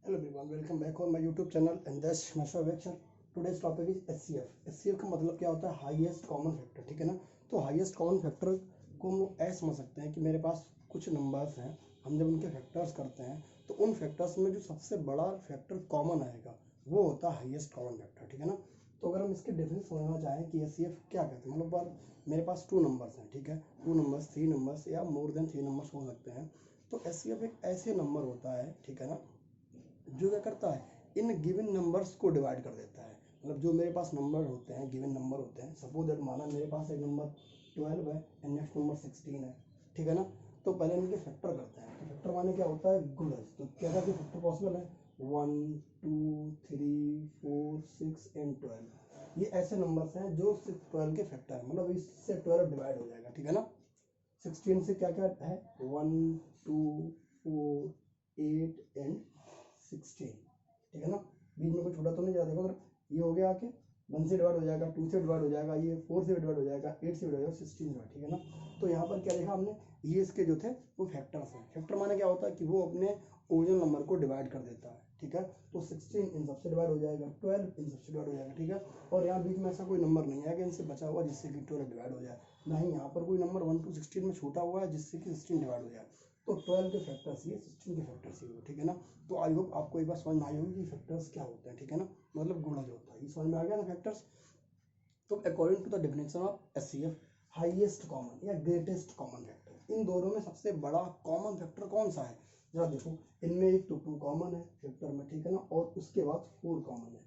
Hello everyone, welcome back on my YouTube channel and this Masha Vection. Today's topic is HCF. HCF का मतलब क्या होता है? Highest common factor, ठीक है ना। तो हाईएस्ट कॉमन फैक्टर को हम ऐसे समझ सकते हैं कि मेरे पास कुछ नंबर्स हैं, हम जब उनके फैक्टर्स करते हैं तो उन फैक्टर्स में जो सबसे बड़ा फैक्टर कॉमन आएगा वो होता है हाईएस्ट कॉमन फैक्टर, ठीक है ना। तो अगर हम इसके डिफरेंस समझना चाहें कि HCF क्या कहते हैं, मतलब मेरे पास 2 नंबर्स हैं, ठीक है, 2 नंबर्स, 3 नंबर्स या मोर देन 3 नंबर्स हो सकते हैं। तो HCF एक ऐसे नंबर होता है, ठीक है ना, जो क्या करता है, इन गिवन नंबर्स को डिवाइड कर देता है। मतलब जो मेरे पास नंबर होते हैं, गिवन नंबर होते हैं, सपोज दैट माना मेरे पास एक नंबर 12 है एंड नेक्स्ट नंबर 16 है, ठीक है ना। तो पहले इनके फैक्टर करते हैं। तो फैक्टर माने क्या होता है? गुणज। तो क्या क्या फैक्टर पॉसिबल है? 1 2 3 4 6 एंड 12। ये ऐसे नंबर्स हैं जो सिर्फ 12 के फैक्टर है, मतलब इससे 12 डिवाइड हो जाएगा, ठीक है ना। 16 से क्या क्या है? 1 2 4 8 एंड 16, ठीक है ना। बीच में कुछ छोटा तो नहीं जा, देखो अगर ये हो गया आके 1 से डिवाइड हो जाएगा, 2 से डिवाइड हो जाएगा, ये 4 से डिवाइड हो जाएगा, 8 से डिवाइड हो जाएगा, 16 से, ठीक है ना। तो यहाँ पर क्या देखा हमने, ये इसके जो थे वो फैक्टर्स हैं। फैक्टर माने क्या होता है कि वो अपने ओरिजिनल नंबर को डिवाइड कर देता है, ठीक है। तो 16 इन सबसे डिवाइड हो जाएगा, 12 इन सबसे डिवाइड हो जाएगा, ठीक है। और यहाँ बीच में ऐसा कोई नंबर नहीं है कि इनसे बचा हुआ जिससे कि 12 डिवाइड हो जाए, नहीं। यहाँ पर कोई नंबर 1 to 16 में छूटा हुआ है जिससे कि 16 डिवाइड हो जाए। तो 12 के फैक्टर्स ये, 16 के फैक्टर्स ये, ठीक है ना। तो आई होप आपको एक बार समझ में आई होगी कि फैक्टर्स क्या होते हैं, ठीक है ना, मतलब गुणज होता है। ये समझ में आ गया ना फैक्टर्स। तो according to the definition of HCF, highest common या ग्रेटेस्ट कॉमन फैक्टर, इन दोनों में सबसे बड़ा कॉमन फैक्टर कौन सा है? जरा देखो, इनमें एक तो 2 कॉमन है फैक्टर में, ठीक है ना, और उसके बाद 4 कॉमन है,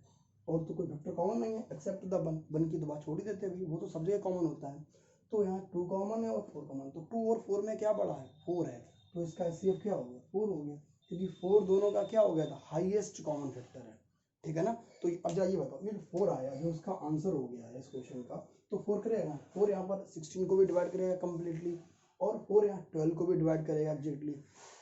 और तो कोई फैक्टर कॉमन नहीं है एक्सेप्ट द 1 की तो बात छोड़ ही देते हैं, वो तो सब जगह कॉमन होता है। तो यहाँ 2 कॉमन है और 4 कॉमन, तो 2 और 4 में क्या बड़ा है? 4 है। तो इसका HCF क्या हो गया? 4 हो गया, क्योंकि 4 दोनों का क्या हो गया था? हाईएस्ट कॉमन फैक्टर है, ठीक है ना। तो अब जाइए बताओ, ये 4 आया जो उसका आंसर हो गया है इस क्वेश्चन का, तो 4 करेगा ना। 4 यहाँ पर 16 को भी डिवाइड करेगा कम्प्लीटली, और 4 यहाँ 12 को भी डिवाइड करेगा एग्जैक्टली,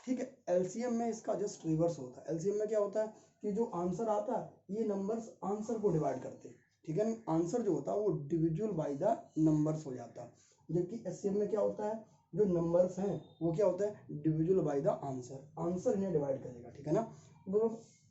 ठीक है। एलसीएम में इसका जस्ट रिवर्स होता है। एलसीएम में क्या होता है कि जो आंसर आता है, ये नंबर्स आंसर को डिवाइड करते हैं, ठीक है। आंसर जो होता है वो डिविजुअल बाय द नंबर्स हो जाता है, जबकि एचसीएफ में क्या होता है, जो नंबर्स हैं वो क्या होता है? डिविजुअल बाय द आंसर, आंसर इन्हें डिवाइड करेगा, ठीक है ना। तो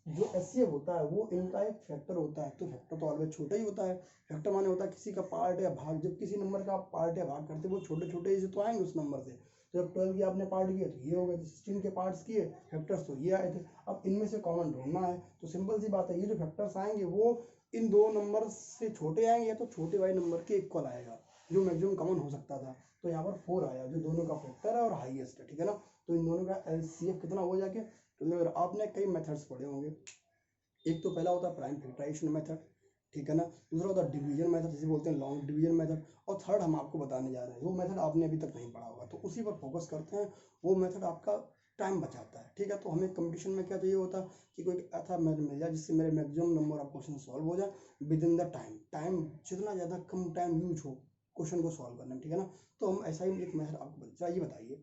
जो एचसीएफ होता है वो इनका एक फैक्टर होता है। तो फैक्टर तो ऑलवेज छोटा ही होता है। फैक्टर माने होता है किसी का पार्ट या भाग। जब किसी नंबर का आप पार्ट या भाग करते हैं वो छोटे छोटे से तो आएंगे उस नंबर से। तो जब 12 की आपने पार्ट किया तो ये हो गए, 16 के पार्ट्स किए फैक्टर्स तो ये आए थे। अब इनमें से कॉमन ढूंढना है, तो सिंपल सी बात है, ये जो फैक्टर्स आएंगे वो इन दो नंबर से छोटे आएंगे या तो छोटे वाले नंबर के इक्वल आएगा, जो मैक्सिमम कॉमन हो सकता था। तो यहाँ पर 4 आया जो दोनों का फैक्टर है और हाईएस्ट है, ठीक है ना। तो इन दोनों का एलसीएफ कितना हो जाके, तो आपने कई मेथड्स पढ़े होंगे। एक तो पहला होता है प्राइम फैक्टराइजेशन मेथड, ठीक है ना। दूसरा होता है डिवीजन मेथड, जिसे बोलते हैं लॉन्ग डिवीजन मेथड। और थर्ड हम आपको बताने जा रहे हैं, वो मेथड आपने अभी तक नहीं पढ़ा होगा, तो उसी पर फोकस करते हैं। वो मेथड आपका टाइम बचाता है, ठीक है। तो हमें कंपटीशन में क्या चाहिए होता है कि कोई ऐसा मेथड मिल जाए जिससे मेरे maximum number of question solve हो जाए विद इन द टाइम जितना ज़्यादा कम टाइम यूज हो क्वेश्चन को सॉल्व करने में, ठीक है ना। तो हम ऐसा ही एक मेथड आपको चाहिए। बताइए,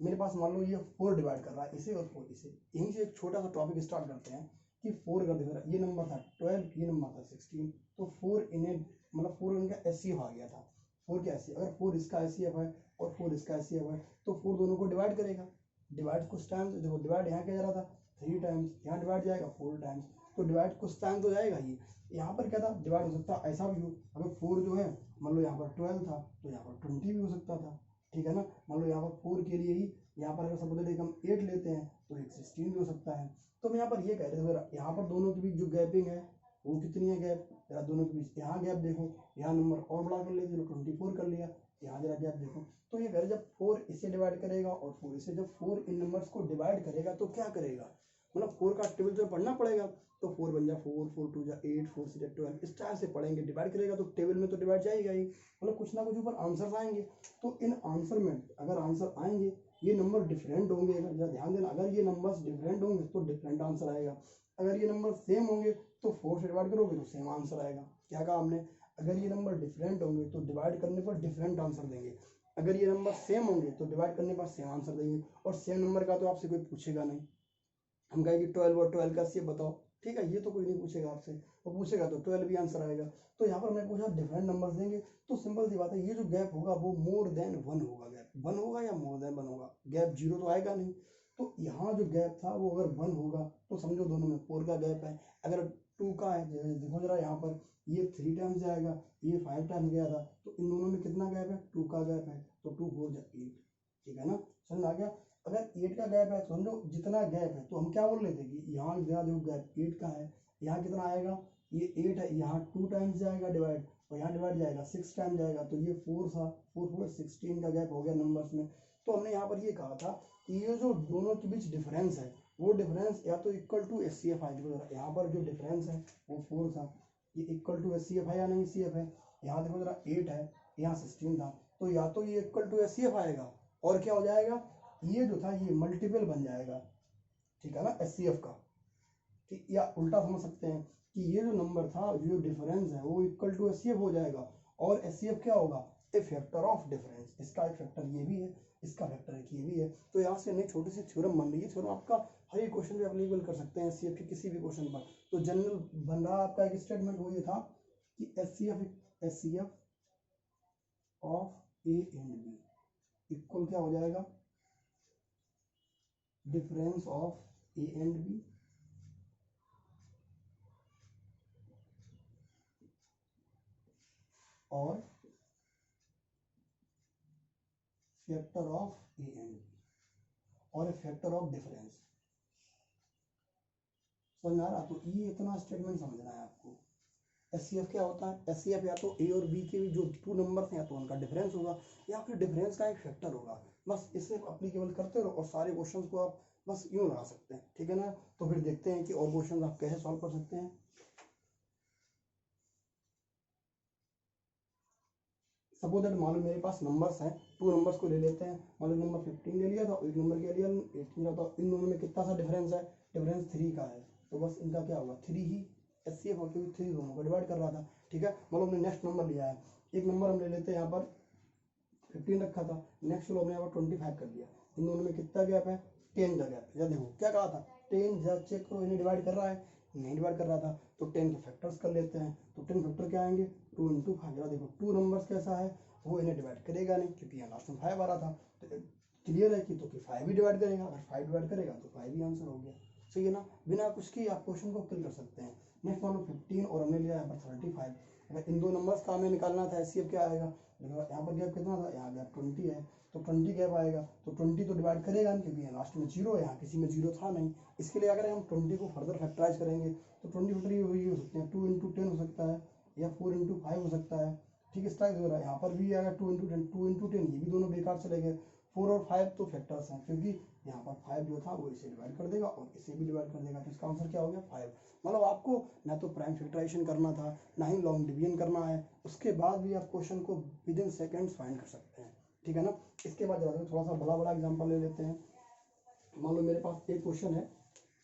मेरे पास मान लो ये 4 डिवाइड कर रहा है इसे और 4 इसे, यहीं से एक छोटा सा टॉपिक स्टार्ट करते हैं कि 4 का देखो, ये नंबर था 12, ये नंबर था 16, तो 4 इन्हें, मतलब 4 इनका एचसीएफ आ गया था। 4 क्या एचसीएफ, अगर 4 इसका एचसीएफ है और 4 इसका एचसीएफ है तो 4 दोनों को डिवाइड करेगा। डिवाइड कुछ टाइम्स, देखो डिवाइड यहाँ क्या जा रहा था 3 टाइम्स, यहाँ डिवाइड जाएगा 4 टाइम्स, तो डिवाइड कुछ टाइम तो जाएगा ही। यहाँ पर क्या था, डिवाइड हो सकता ऐसा भी हो, अगर 4 जो है मान लो यहाँ पर 12 था तो यहाँ पर 20 भी हो सकता था, ठीक है ना। मान लो यहाँ पर 4 के लिए ही, यहाँ पर अगर सपोज हम 8 लेते हैं तो एक 16 भी हो सकता है। तो हम यहाँ पर ये कह रहे थे, यहाँ पर दोनों के बीच जो गैपिंग है वो कितनी है गैप, जरा दोनों के बीच यहाँ गैप देखो, यहाँ नंबर और बड़ा कर लेते, 24 कर लिया, यहाँ जरा गैप देखो। तो ये कह रहे जब 4 इसे डिवाइड करेगा और 4 इसे, जब 4 इन नंबर्स को डिवाइड करेगा तो क्या करेगा, मतलब 4 का टेबल तो पढ़ना पड़ेगा। तो 4 बन जा 4, 4 2 जा 8, 4 6 12, इस टाइप से पढ़ेंगे। डिवाइड करेगा तो टेबल में तो डिवाइड जाएगा ही, मतलब कुछ ना कुछ ऊपर आंसर्स आएंगे। तो इन आंसर में अगर आंसर आएंगे, ये नंबर डिफरेंट होंगे, अगर ध्यान देना, अगर ये नंबर्स डिफरेंट होंगे तो डिफरेंट आंसर आएगा। अगर ये नंबर सेम होंगे तो 4 से डिवाइड करोगे तो सेम आंसर आएगा। क्या कहा हमने, अगर ये नंबर डिफरेंट होंगे तो डिवाइड करने पर डिफरेंट आंसर देंगे, अगर ये नंबर सेम होंगे तो डिवाइड करने पर सेम आंसर देंगे। और सेम नंबर का तो आपसे कोई पूछेगा नहीं, हम कहेंगे 12 और 12 का सी बताओ, ठीक है, ये तो कोई नहीं पूछेगा आपसे, वो पूछेगा तो 12 भी आंसर आएगा। तो यहाँ पर हमने पूछा डिफरेंट नंबर्स देंगे, तो सिंपल सी बात है, ये जो गैप होगा वो मोर देन 1 होगा। गैप 1 होगा या मोर देन 1 होगा, गैप 0 तो आएगा नहीं। तो यहाँ जो गैप था वो अगर 1 होगा तो समझो दोनों में 4 का गैप है। अगर 2 का है, देखो जरा यहाँ पर ये 3 टाइम्स जाएगा, ये 5 टाइम्स गया था, तो इन दोनों में कितना गैप है? 2 का गैप है, तो 2 4 8, ठीक है ना, समझ आ गया। अगर 8 का गैप है तो समझो जितना गैप है तो हम क्या बोल रहे थे कि यहाँ जो गैप 8 का है, यहाँ कितना आएगा? ये 8 है, यहाँ 2 टाइम्स जाएगा डिवाइड, और यहाँ डिवाइड जाएगा 6 टाइम जाएगा, तो ये 4 था, 4 4 16 का गैप हो गया नंबर्स में। तो हमने यहाँ पर ये कहा था कि ये जो दोनों के बीच डिफरेंस है वो डिफरेंस या तो इक्वल टू एचसीएफ है। यहाँ पर जो डिफरेंस है वो 4 था, ये इक्वल टू एचसीएफ है या नहीं एचसीएफ है? यहाँ देखो जरा 8 है, यहाँ 16 था, तो या तो ये इक्वल टू एचसीएफ आएगा और क्या हो जाएगा, ये जो था ये मल्टीपल बन जाएगा, ठीक है ना, एचसीएफ का। ठीक, या उल्टा समझ सकते हैं कि ये जो नंबर था, जो डिफरेंस है वो इक्वल टू एचसीएफ हो जाएगा, और एचसीएफ क्या होगा? ए फैक्टर ऑफ डिफरेंस। इसका एक फैक्टर ये भी है, इसका फैक्टर एक ये भी है। तो यहाँ से नहीं छोटी सी थ्योरम बन रही है। थ्योरम आपका हर एक क्वेश्चन पे अप्लीकेबल कर सकते हैं, एचसीएफ के किसी भी क्वेश्चन पर। तो जनरल बन रहा आपका एक स्टेटमेंट वो ये था कि HCF of A and B equal क्या हो जाएगा? Difference of A and B और factor of A and B और फैक्टर ऑफ डिफरेंस। समझ आ रहा? तो ये इतना स्टेटमेंट समझना है आपको। एचसीएफ क्या होता है? एचसीएफ या तो ए और बी के जो 2 नंबर्स हैं या तो उनका डिफरेंस होगा या फिर डिफरेंस का एक फैक्टर होगा। बस इसे अप्लीकेबल करते रहो और सारे क्वेश्चंस को आप बस यूं लगा सकते हैं, ठीक है ना। तो फिर देखते हैं कि और क्वेश्चंस आप कैसे सॉल्व कर सकते हैं। सपोज दैट मान लो मेरे पास नंबर्स हैं, 2 नंबर्स को ले लेते हैं। मान लो नंबर 15 ले लिया था, एक नंबर के लिया 18 था, इन दोनों में कितना सा डिफरेंस है? डिफरेंस 3 का है, तो बस इनका क्या होगा? 3 ही एचसीएफ होकर 3 दोनों को डिवाइड कर रहा था, ठीक है। मतलब हमने नेक्स्ट नंबर लिया है, एक नंबर हम ले लेते हैं, यहाँ पर 15 रखा था, नेक्स्ट हमने यहाँ पर 25 कर दिया। इन दोनों में कितना गैप है? 10 का गैप है। देखो क्या कहा था, 10 जब चेक करो, इन्हें डिवाइड कर रहा है? नहीं डिवाइड कर रहा था, तो 10 के फैक्टर्स कर लेते हैं। तो 10 फैक्टर क्या आएंगे? 2 इंटू 5। देखो 2 नंबर्स कैसा है, वो इन्हें डिवाइड करेगा नहीं, क्योंकि यहाँ लास्ट में 5 आ रहा था। तो क्लियर है कि तो 5 भी डिवाइड करेगा, अगर 5 डिवाइड करेगा तो 5 ही आंसर हो गया। सही है ना, बिना कुछ की आप क्वेश्चन को किल कर सकते हैं। नेक्स्ट मान लो 15 और हमने लिया यहाँ पर 35। अगर इन 2 नंबर्स का हमें निकालना था एचसीएफ क्या आएगा? यहाँ पर गैप कितना था? यहाँ गैप 20 है, तो 20 गैप आएगा, तो 20 तो डिवाइड करेगा नहीं, क्योंकि लास्ट में 0 है, यहाँ किसी में 0 था नहीं। इसके लिए अगर हम 20 को फर्दर फैक्टराइज करेंगे तो 20 फैक्टर वही हो सकते हैं, 2 इंटू 10 हो सकता है या 4 इंटू 5 हो सकता है। ठीक, इस टाइप हो रहा है। यहाँ पर भी आएगा 2 इंटू 10, 2 इंटू 10, ये भी दोनों बेकार चले गए। 4 और 5 तो फैक्टर्स हैं, क्योंकि यहाँ पर 5 जो था वो इसे डिवाइड कर देगा और इसे भी डिवाइड कर देगा, तो इसका आंसर क्या हो गया? 5। मतलब आपको ना तो प्राइम फैक्टराइजेशन करना था, ना ही लॉन्ग डिवीजन करना है, उसके बाद भी आप क्वेश्चन को विद इन सेकेंड्स फाइंड कर सकते हैं, ठीक है ना। इसके बाद थोड़ा सा बड़ा बड़ा एग्जाम्पल ले लेते हैं। मान लो मेरे पास एक क्वेश्चन है,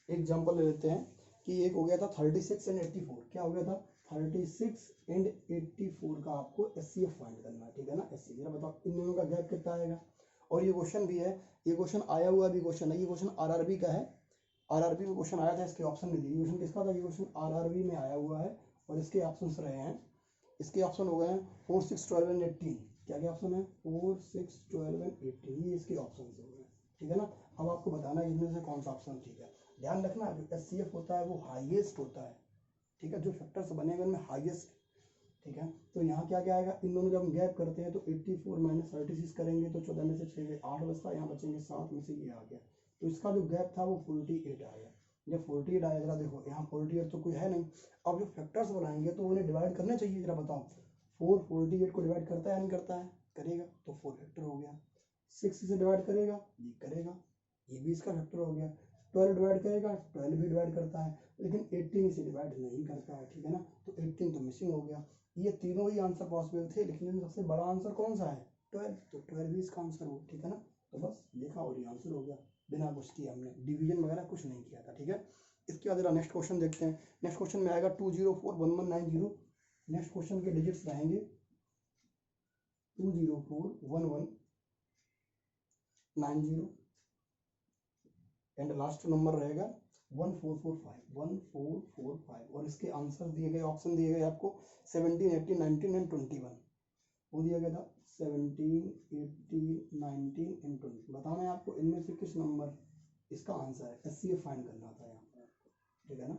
एक एग्जाम्पल ले लेते हैं कि एक हो गया था 36 एंड 84। क्या हो गया था? 36 एंड 84 का आपको एचसीएफ फाइंड करना है, ठीक है ना। एचसीएफ जरा बताओ इन दोनों का गैप कितना आएगा। और ये क्वेश्चन भी है, ये क्वेश्चन आया हुआ भी क्वेश्चन है, ये क्वेश्चन आरआरबी का है। आरआरबी में क्वेश्चन आया था, इसके ऑप्शन में दिए। ये क्वेश्चन किसका था? ये क्वेश्चन आरआरबी में आया हुआ है और इसके ऑप्शंस रहे हैं, इसके ऑप्शन हो गए हैं 4 6 12 एंड 18। क्या क्या ऑप्शन है? 4 6 12 एंड 18, ये इसके ऑप्शन हो गए, ठीक है ना। अब आपको बताना है इनमें से कौन सा ऑप्शन ठीक है। ध्यान रखना जो एचसीएफ होता है वो हाईएस्ट होता है, ठीक है, जो फैक्टर्स बनेगा उनमें हाईएस्ट, ठीक है। तो यहाँ क्या क्या आएगा? इन दोनों जब हम गैप करते हैं तो 84 माइनस 36 करेंगे तो 14 में से 6 गए, 8 बचता, यहाँ बचेंगे 7 में से ये आ गया, तो इसका जो गैप था वो 48 आया। जब 48 आया, जरा देखो यहाँ 48 तो कोई है नहीं। अब जो फैक्टर्स बनाएंगे तो उन्हें डिवाइड करने चाहिए, जरा बताओ 4 48 को डिवाइड करता है या नहीं करता है? करेगा, तो 4 फैक्टर हो गया। 6 से डिवाइड करेगा, ये करेगा, ये भी इसका फैक्टर हो गया। 12 डिवाइड करेगा, 12 भी डिवाइड करता है, लेकिन 18 इसे डिवाइड नहीं करता है, ठीक है ना। तो 18 तो मिसिंग हो गया। ये तीनों ही आंसर पॉसिबल थे, लेकिन इनमें सबसे बड़ा आंसर कौन सा है? 12, तो 12 भी इसका आंसर हो, ठीक है ना। तो बस देखा और ये आंसर हो गया, बिना कुछ किए, हमने डिवीजन वगैरह कुछ नहीं किया था, ठीक है। इसके बाद जरा नेक्स्ट क्वेश्चन देखते हैं। नेक्स्ट क्वेश्चन में आएगा 2041190। नेक्स्ट क्वेश्चन के डिजिट्स रहेंगे 2041190 एंड लास्ट नंबर रहेगा 1445 और इसके आंसर दिए गए, ऑप्शन दिए गए आपको 17 18 19 एंड 21। वो दिया गया था 17 18 19 एंड 20। बताना है आपको इनमें से किस नंबर इसका आंसर है। HCF फाइंड करना था यहाँ पर, ठीक है ना।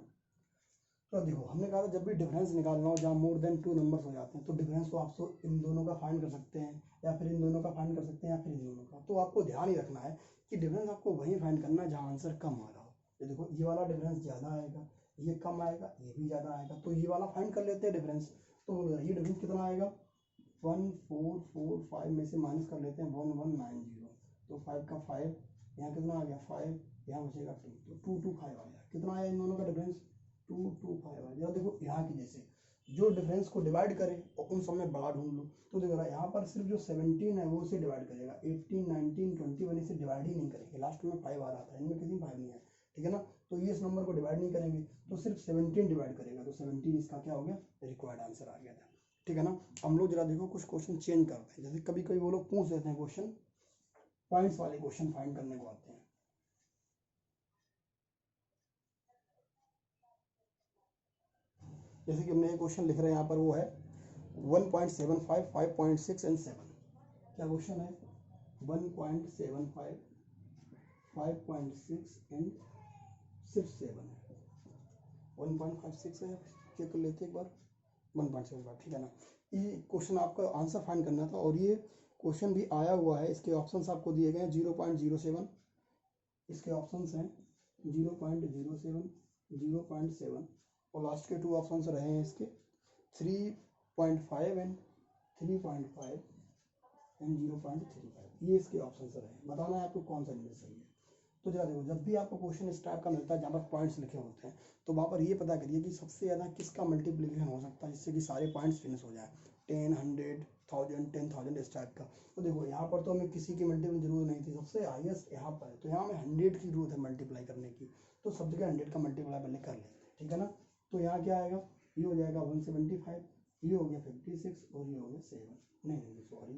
तो देखो हमने कहा था जब भी डिफरेंस निकालना हो जहाँ मोर देन 2 नंबर्स हो जाते हैं तो डिफरेंस को आप इन दोनों का फाइंड कर सकते हैं, या फिर इन दोनों का फाइंड कर सकते हैं, या फिर इन दोनों का। तो आपको ध्यान ही रखना है कि डिफरेंस आपको वहीं फाइंड करना है जहाँ आंसर कम आ रहा हो। ये देखो ये वाला डिफरेंस ज़्यादा आएगा, ये कम आएगा, ये भी ज़्यादा आएगा, तो ये वाला फाइंड कर लेते हैं डिफरेंस। तो ये डिफरेंस कितना आएगा, 1445 में से माइनस कर लेते हैं 1190, तो 5 का 5 यहाँ कितना आ गया 5, यहाँ बचेगा 2, तो 225 आ गया। कितना आया इन दोनों का डिफरेंस, 225 आ गया। देखो यहाँ की जैसे जो डिफरेंस को डिवाइड करे और उन सब में बड़ा ढूंढ लो, तो देखो यहाँ पर सिर्फ जो 17 है वो उसे डिवाइड करेगा, 18 19 21 इसे डिवाइड ही नहीं करेंगे, लास्ट में 5 आ रहा था, इनमें किसी 5 नहीं है, ठीक है ना। तो ये इस नंबर को डिवाइड नहीं करेंगे, तो सिर्फ 17 डिवाइड करेगा, तो 17 इसका क्या हो गया, रिक्वायर्ड आंसर आ गया था, ठीक है ना। हम लोग जरा देखो कुछ क्वेश्चन चेंज करते हैं, जैसे कभी कभी वो लोग पूछ देते हैं क्वेश्चन, पॉइंट्स वाले क्वेश्चन फाइंड करने को आते हैं। जैसे कि हमने एक क्वेश्चन लिख रहे हैं यहाँ पर, वो है 1.75, 5.6 एंड 7। क्या क्वेश्चन है, 1.75, 5.6 एंड 7 है। 1.56 है, चेक कर लेते एक बार, 1.75, ठीक है ना। ये क्वेश्चन आपका आंसर फाइंड करना था, और ये क्वेश्चन भी आया हुआ है, इसके ऑप्शंस आपको दिए गए हैं 0.07, इसके ऑप्शंस हैं 0.07, 0.7, और लास्ट के 2 ऑप्शंस रहे हैं इसके 3.5 एंड 3.5 एंड 0.35। ये इसके ऑप्शंस रहे हैं, बताना है आपको कौन सा आंसर सही है। तो जरा देखो जब भी आपको क्वेश्चन इस टाइप का मिलता है जहाँ पर पॉइंट्स लिखे होते हैं, तो वहाँ पर ये पता करिए कि सबसे ज़्यादा किसका मल्टीप्लिकेशन हो सकता है जिससे कि सारे पॉइंट्स फिनिश हो जाए, 10, 100, 1000, 10,000 इस टाइप का। तो देखो यहाँ पर तो हमें किसी की मल्टीपल जरूरत नहीं थी, सबसे हाईएस्ट यहाँ पर है, तो यहाँ हमें 100 की जरूरत है मल्टीप्लाई करने की, तो सब जगह 100 का मल्टीप्लाई पहले कर लेते हैं, ठीक है ना। तो यहाँ क्या आएगा, ये हो जाएगा 175, ये हो गया 56, और ये हो गया 7, नहीं सॉरी,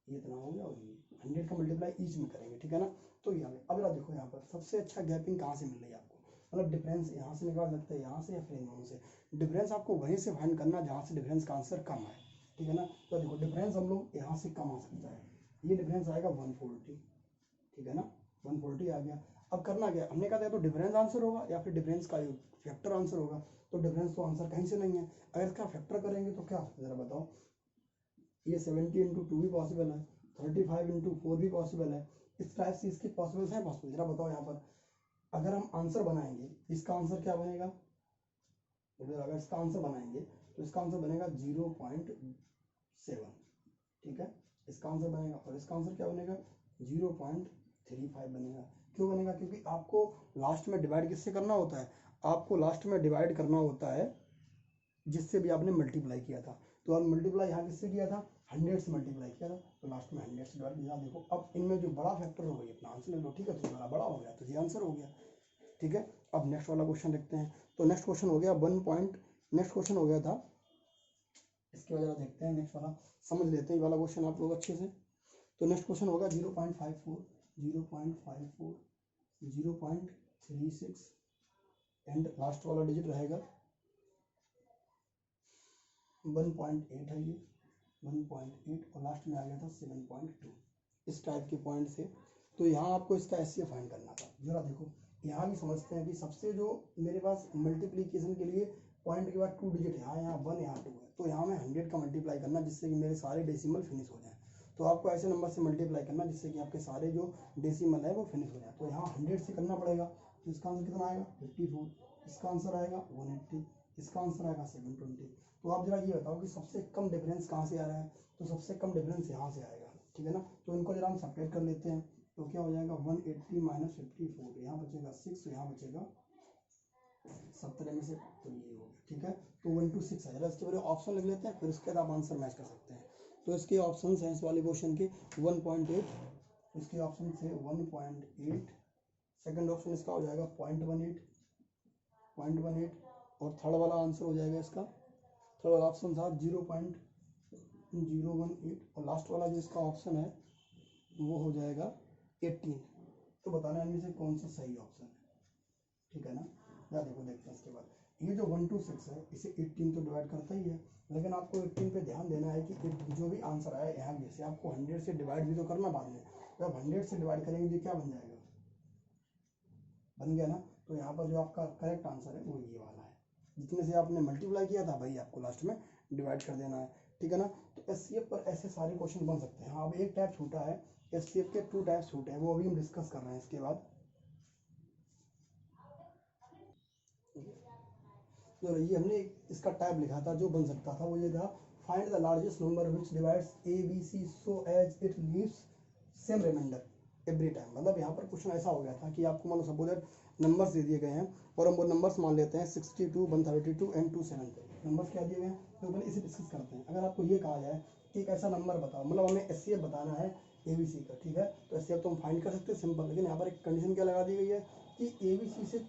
ये इतना हो गया, और ये 100 का मल्टीप्लाई ईच में करेंगे, ठीक है ना। तो यहाँ पे अब देखो यहाँ पर सबसे अच्छा गैपिंग कहाँ से मिल रही है आपको, मतलब डिफरेंस यहाँ से निकाल सकते हैं, यहाँ से या फिर इन दोनों से। डिफरेंस आपको वहीं से फाइंड करना जहाँ से डिफरेंस का आंसर कम आए, ठीक है ना। तो देखो डिफरेंस हम लोग यहाँ से कम आ सकता है, ये डिफरेंस आएगा 140, ठीक है ना, 140 आ गया। अब करना क्या, हमने कहा था तो डिफरेंस आंसर होगा या फिर डिफरेंस का फैक्टर आंसर होगा, तो डिफरेंस तो आंसर कहीं से नहीं है, अगर इसका फैक्टर करेंगे तो क्या जरा बताओ, ये 70 इंटू 2 भी पॉसिबल है, 35 इंटू 4 भी पॉसिबल है, इस टाइप से इसके पॉसिबल है पॉसिबल। जरा बताओ यहाँ पर अगर हम आंसर बनाएंगे, इसका आंसर क्या बनेगा, अगर इसका आंसर बनाएंगे तो इसका आंसर बनेगा 0.7, ठीक है, इसका आंसर बनेगा, और इसका आंसर क्या बनेगा 0.35 बनेगा। क्यों बनेगा, क्योंकि आपको लास्ट में डिवाइड किससे करना होता है, आपको लास्ट में डिवाइड करना होता है जिससे भी आपने मल्टीप्लाई किया था। तो अब मल्टीप्लाई यहाँ किससे किया था, 100 से मल्टीप्लाई किया था, तो लास्ट में 100 से डिवाइड किया। देखो अब इनमें जो बड़ा फैक्टर हो गया अपना आंसर ले लो, ठीक है, तो बड़ा हो गया तो ये आंसर हो गया, ठीक है। अब नेक्स्ट वाला क्वेश्चन देखते हैं। तो नेक्स्ट क्वेश्चन हो गया नेक्स्ट क्वेश्चन हो गया था, इसके वजह देखते हैं नेक्स्ट वाला, समझ लेते हैं ये वाला क्वेश्चन आप लोग अच्छे से। तो नेक्स्ट क्वेश्चन होगा 0.54, 0.54, 0.36 एंड लास्ट वाला डिजिट रहेगा 1.8 है, ये 1.8, और लास्ट में आ गया था 7.2, इस टाइप के पॉइंट से। तो यहाँ आपको इसका HCF फाइंड करना था। जरा देखो यहाँ भी समझते हैं कि सबसे जो मेरे पास मल्टीप्लीकेशन के लिए पॉइंट के बाद 2 डिजिट है, यहाँ 1 यहाँ 2 है, तो यहाँ मैं 100 का मल्टीप्लाई करना जिससे कि मेरे सारे डेसिमल फिनिश हो जाए। तो आपको ऐसे नंबर से मल्टीप्लाई करना जिससे कि आपके सारे जो डेसिमल है वो फिनिश हो जाए। तो यहाँ 100 से करना पड़ेगा, तो इसका आंसर कितना आएगा 54, इसका आंसर आएगा 180, इसका आंसर आएगा 720। तो आप जरा ये बताओ कि सबसे कम डिफरेंस कहाँ से आ रहा है, तो सबसे कम डिफरेंस यहाँ से आएगा, ठीक है ना। तो इनको जरा हम सब्ट्रैक्ट कर लेते हैं, तो क्या हो जाएगा 180 माइनस 54, यहाँ बचेगा 6, यहाँ बचेगा 70 में से, तो ये हो गया, ठीक है। तो 1 to 6 है। जरा इसके बारे में ऑप्शन लिख लेते हैं, फिर उसके बाद आप आंसर मैच कर सकते हैं। तो इसके ऑप्शन हैं इस वाले क्वेश्चन के 1.8, इसके ऑप्शन है 1.8, सेकंड ऑप्शन इसका हो जाएगा 0.18, और थर्ड वाला आंसर हो जाएगा इसका, थर्ड वाला ऑप्शन था 0.018, और लास्ट वाला जो इसका ऑप्शन है वो हो जाएगा 18। तो बताना इनमें से कौन सा सही ऑप्शन है, ठीक है ना। या देखो देखते हैं इसके बाद, ये जो 1 to 6 है इसे 18 तो डिवाइड करता ही है, लेकिन आपको 18 पे ध्यान देना है कि जो भी आंसर आया यहाँ जैसे आपको 100 से डिवाइड भी तो करना बाद में, जब 100 से डिवाइड करेंगे तो क्या बन जाएगा बन गया ना। तो यहाँ पर जो आपका करेक्ट आंसर है वो ये वाला है, जितने से आपने मल्टीप्लाई किया था भाई आपको लास्ट में डिवाइड कर देना है, ठीक है ना। तो एचसीएफ पर ऐसे सारे क्वेश्चन बन सकते हैं। हाँ, अब एक टाइप छूटा है, एचसीएफ के 2 टाइप छूटे हैं, वो अभी हम डिस्कस कर रहे हैं इसके बाद। तो ये हमने इसका टाइप लिखा था, जो बन सकता था वो ये था, find the largest number which divides A B C so as it leaves same remainder every time. मतलब यहाँ पर क्वेश्चन ऐसा हो गया था कि आपको मान लो सपोज दैट नंबर्स दे दिए गए हैं और हम वो नंबर्स मान लेते हैं 62, 132 एंड 270। नंबर्स क्या दिए गए हैं, तो पहले इसे डिस्कस करते हैं। अगर आपको ये कहा जाए कि एक ऐसा नंबर बताओ, मतलब हमें एचसीएफ बताना है एबीसी का, ठीक है, तो एचसीएफ तो हम फाइंड कर सकते हैं सिंपल, लेकिन यहाँ पर एक कंडीशन क्या लगा दी गई है कि एबीसी से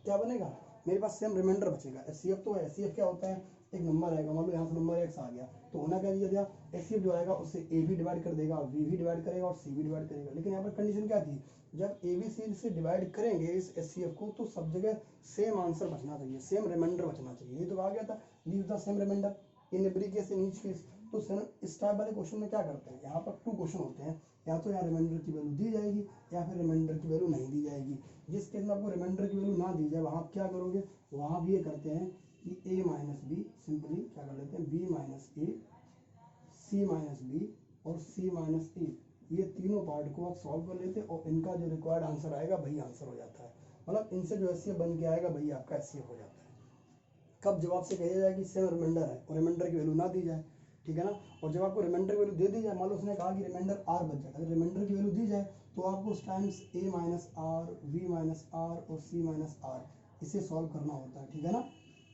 क्या बनेगा, मेरे पास सेम रिमाइंडर बचेगा। एचसीएफ तो है, एचसीएफ क्या होता है, एक नंबर आएगा, मान लो यहाँ से नंबर एक्स आ गया, तो होना क्या दिया, एचसीएफ जो आएगा उससे ए भी डिवाइड कर देगा, बी भी डिवाइड करेगा और सी भी डिवाइड करेगा। लेकिन यहाँ पर कंडीशन क्या थी, जब ए बी सी से डिवाइड करेंगे इस एचसीएफ को, तो सब जगह सेम आंसर बचना चाहिए, सेम रिमाइंडर बचना चाहिए। ये तो कहा गया था, leave the same remainder in every case in each case. तो इस टाइप वाले क्वेश्चन में क्या करते हैं, यहाँ पर 2 क्वेश्चन होते हैं, या तो यहाँ रिमाइंडर की वैल्यू दी जाएगी या फिर रिमाइंडर की वैल्यू नहीं दी जाएगी। जिस केस में आपको रिमाइंडर की वैल्यू ना दी जाए, वहाँ आप क्या करोगे, वहाँ भी ये करते हैं कि a माइनस बी, सिंपली क्या कर लेते हैं, b माइनस ए, c माइनस बी और c माइनस ए, ये तीनों पार्ट को आप सॉल्व कर लेते हैं और इनका जो रिक्वायर्ड आंसर आएगा वही आंसर हो जाता है। मतलब इनसे जो एचसीएफ बन के आएगा वही आपका एचसीएफ हो जाता है। कब, जब आपसे कहा जाए कि सेम रिमाइंडर है और रिमाइंडर की वैल्यू ना दी जाए, ठीक है ना। और जब आपको रिमाइंडर की वैल्यू दे दी जाए, मान लो उसने कहा कि रिमाइंडर आर बच जाए, अगर रिमाइंडर की वैल्यू दी जाए तो आपको उस times A minus R, B minus R और सी माइनस आर इसे सॉल्व करना होता है, ठीक है ना।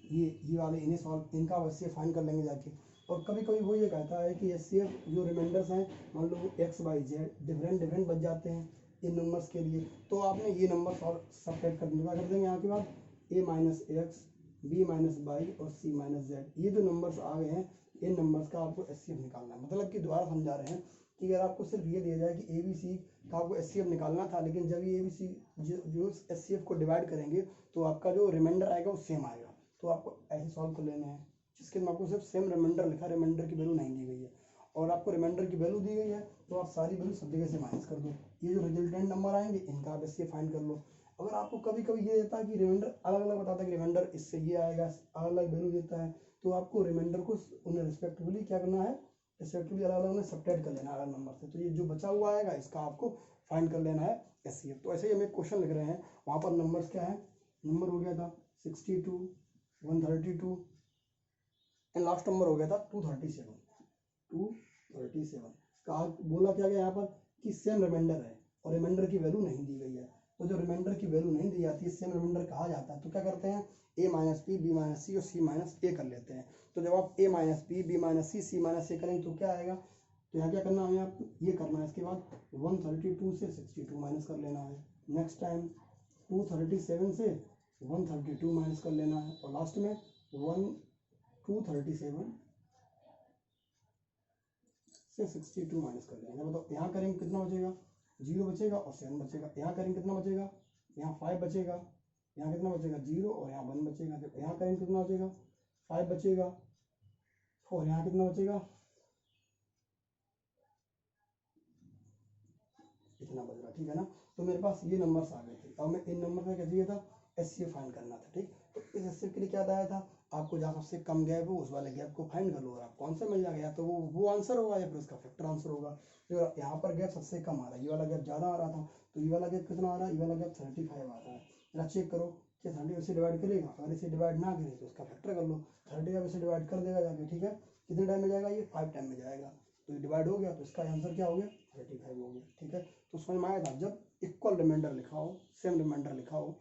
ये वाले इन्हें सॉल्व, इनका वैसे फाइन कर लेंगे जाके। और कभी कभी वो ये कहता है कि एचसीएफ जो रिमाइंडर्स हैं, मान लो X Y Z different different बच जाते हैं इन नंबर्स के लिए, तो आपने ये नंबर सॉल्व सब्ट्रैक्ट कर देंगे, कर देंगे यहाँ के बाद A minus X, B minus Y और सी माइनस जेड, ये जो नंबर्स आ गए हैं इन नंबर्स का आपको एचसीएफ निकालना है। मतलब कि दोबारा समझा रहे हैं कि अगर आपको सिर्फ ये दिया जाए कि ए बी सी का आपको एचसीएफ निकालना था, लेकिन जब ये ए बी सी जो एचसीएफ को डिवाइड करेंगे तो आपका जो रिमाइंडर आएगा वो सेम आएगा, तो आपको ऐसे सॉल्व कर लेने हैं, जिसके में आपको सिर्फ सेम रिमाइंडर लिखा, रिमाइंडर की वैल्यू नहीं दी गई है। और आपको रिमाइंडर की वैल्यू दी गई है तो आप सारी वैल्यू सब जगह से माइनस कर दो, ये जो रिजल्टेंट नंबर आएंगे इनका आप एचसीएफ फाइंड कर लो। अगर आपको कभी कभी ये देता है कि रिमाइंडर अलग अलग बताता है कि रिमाइंडर इससे ये आएगा, अलग अलग वैल्यू देता है, तो आपको रिमाइंडर को उन्हें रिस्पेक्टिवली क्या करना है, रिस्पेक्टिवली अलग अलग उन्हें सब्ट्रैक्ट कर लेना है अलग नंबर से। तो ये जो बचा हुआ आएगा इसका आपको फाइंड कर लेना है एचसीएफ। तो ऐसे ही हम एक क्वेश्चन लिख रहे हैं, वहाँ पर नंबर्स क्या है, नंबर हो गया था 62, 132 एंड लास्ट नंबर हो गया था 237। 237 का बोला क्या गया यहाँ पर कि सेम रिमाइंडर है और रिमाइंडर की वैल्यू नहीं दी गई है। तो जो रिमाइंडर की वैल्यू नहीं दी जाती है, सेम रिमाइंडर कहा जाता है, तो क्या करते हैं, ए माइनस बी, बी माइनस सी और सी माइनस ए कर लेते हैं। तो जब आप ए माइनस बी, बी माइनस सी, सी माइनस ए करेंगे तो क्या आएगा, तो यहाँ क्या करना है आपको, ये करना है, इसके बाद 132 से 62 माइनस कर लेना है, नेक्स्ट टाइम 237 से 132 माइनस कर लेना है और लास्ट में 237 से 62 माइनस कर लेंगे। बताओ यहाँ करेंगे कितना बचेगा, 0 बचेगा और 7 बचेगा। यहाँ करेंगे कितना बचेगा, यहाँ 5 बचेगा, यहाँ कितना बचेगा 0 और यहाँ 1 बचेगा। जब यहाँ करेंगे कितना बचेगा, 5 बचेगा और यहाँ कितना बचेगा, इतना बच रहा, ठीक है ना। तो मेरे पास ये नंबर्स आ गए थे, अब मैं इन नंबर में क्या चाहिए था, एचसीएफ फाइंड करना था, ठीक। तो इस एचसीएफ के लिए क्या बताया था आपको, जहाँ सबसे कम गैप हो उस वाले गैप को फाइंड कर लो और आपको आंसर मिल जाएगा, या तो वो आंसर होगा या फिर उसका फैक्टर आंसर होगा। तो यहाँ पर गैप सबसे कम आ रहा है, ये वाला गैप ज़्यादा आ रहा था, तो ये वाला गैप कितना आ रहा है, ये वाला गैप 35 आ रहा है। जरा चेक करो कि 30 से डिवाइड करेगा, अगर इसे डिवाइड ना करे तो उसका फैक्टर कर लो, 30 का इसे डिवाइड कर देगा जाके, ठीक है। कितने टाइम में जाएगा, ये 5 टाइम में जाएगा, तो ये डिवाइड हो गया तो इसका आंसर क्या हो गया, 35 हो गया, ठीक है। तो समझ में आया था, जब इक्वल रिमाइंडर लिखा हो, सेम रिमाइंडर लिखा हो,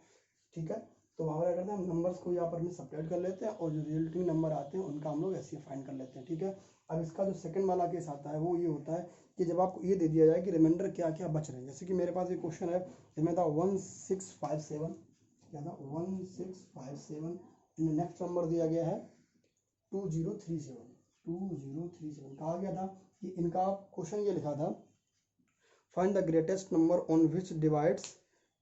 ठीक है, तो वहाँ पर क्या करते हैं, हम नंबर्स को यहाँ पर में सेपरेट कर लेते हैं और जो रिजल्टिंग नंबर आते हैं उनका हम लोग ऐसे फाइंड कर लेते हैं, ठीक है। अब इसका जो सेकंड वाला केस आता है वो ये होता है कि जब आपको ये दे दिया जाए कि रिमाइंडर क्या क्या बच रहे हैं, जैसे कि मेरे पास एक क्वेश्चन है जिसमें था 1657, क्या था 1657, नेक्स्ट नंबर दिया गया है 2037। 2037 कहा गया था कि इनका क्वेश्चन ये लिखा था, find the greatest number on which divides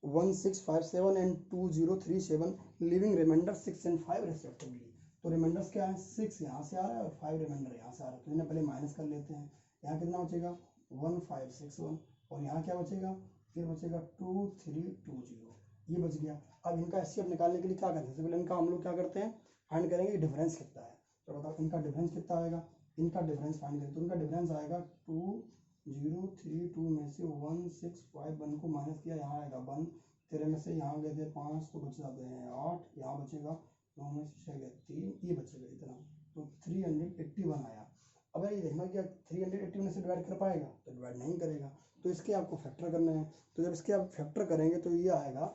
1657 and 2037 leaving remainder 6 and 5 respectively. तो रिमाइंडर्स क्या है, 6 यहाँ से आ रहा है और 5 रिमाइंडर यहाँ से आ रहा है, तो इन्हें पहले माइनस कर लेते हैं। यहाँ कितना बचेगा 1561 और यहाँ क्या बचेगा, फिर बचेगा 2320 ये बच गया। अब इनका एचसीएफ निकालने के लिए क्या करते हैं, सबसे पहले इनका हम लोग क्या करते हैं, फाइंड करेंगे डिफरेंस कितना है। तो बताओ इनका डिफरेंस कितना आएगा, इनका डिफरेंस फाइंड करें तो इनका डिफरेंस आएगा 2032 में से 1651 को माइनस किया, यहाँ आएगा 1, तेरे में से यहाँ गए थे 5 तो बच जाते हैं 8, यहाँ बचेगा 9 में से 6 गए 3, ये बचेगा इतना, तो 381 आया। अब ये देखना कि 381 से डिवाइड कर पाएगा, तो डिवाइड नहीं करेगा, तो इसके आपको फैक्टर करने हैं। तो जब इसके आप फैक्टर करेंगे तो ये आएगा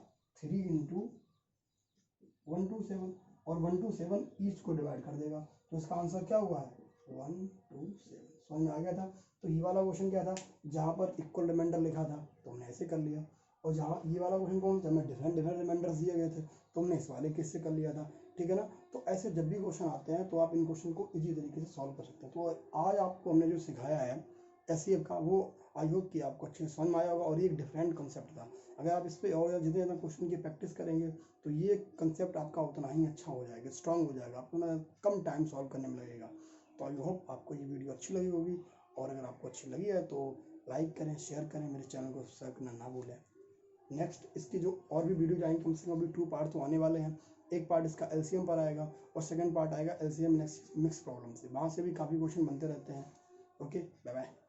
3 इंटू 127 और 127 ईच को डिवाइड कर देगा, तो इसका आंसर क्या हुआ है 127। समझ में आ गया था। तो ये वाला क्वेश्चन क्या था, जहाँ पर इक्वल रिमाइंडर लिखा था तो हमने ऐसे कर लिया, और जहाँ ये वाला क्वेश्चन कौन सा, हमें डिफरेंट डिफरेंट रिमाइंडर्स दिए गए थे तो हमने इस वाले केस से कर लिया था, ठीक है ना। तो ऐसे जब भी क्वेश्चन आते हैं तो आप इन क्वेश्चन को इजी तरीके से सॉल्व कर सकते हैं। तो आज आपको हमने जो सिखाया है एचसीएफ का, वो आई होप कि आपको अच्छे से समझ में आया होगा, और ये एक डिफरेंट कंसेप्ट था। अगर आप इस पर और जितने ज़्यादा क्वेश्चन की प्रैक्टिस करेंगे तो ये कंसेप्ट आपका उतना ही अच्छा हो जाएगा, स्ट्रांग हो जाएगा, आपको ना कम टाइम सॉल्व करने में लगेगा। तो आई होप आपको ये वीडियो अच्छी लगी होगी, और अगर आपको अच्छी लगी है तो लाइक करें, शेयर करें, मेरे चैनल को सब्सक्राइब करना ना भूलें। नेक्स्ट इसकी जो और भी वीडियो आएंगे, कम से कम अभी 2 पार्ट तो आने वाले हैं। एक पार्ट इसका एलसीएम पर आएगा और सेकंड पार्ट आएगा एलसीएम मिक्स प्रॉब्लम से, वहाँ से भी काफ़ी क्वेश्चन बनते रहते हैं। Okay, bye bye.